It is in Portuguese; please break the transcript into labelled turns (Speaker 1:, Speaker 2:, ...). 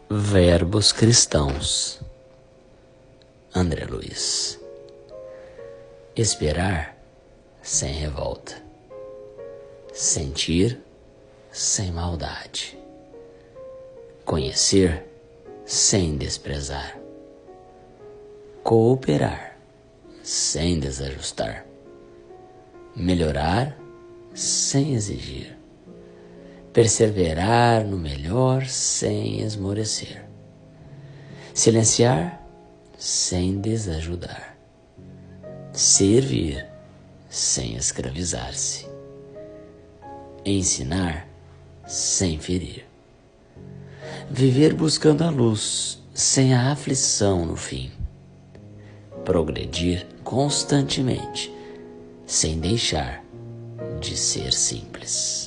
Speaker 1: Verbos cristãos. André Luiz. Esperar sem revolta. Sentir sem maldade. Conhecer sem desprezar. Cooperar sem desajustar. Melhorar sem exigir. Perseverar no melhor sem esmorecer. Silenciar sem desajudar. Servir sem escravizar-se. Ensinar sem ferir. Viver buscando a luz sem a aflição no fim. Progredir constantemente sem deixar de ser simples.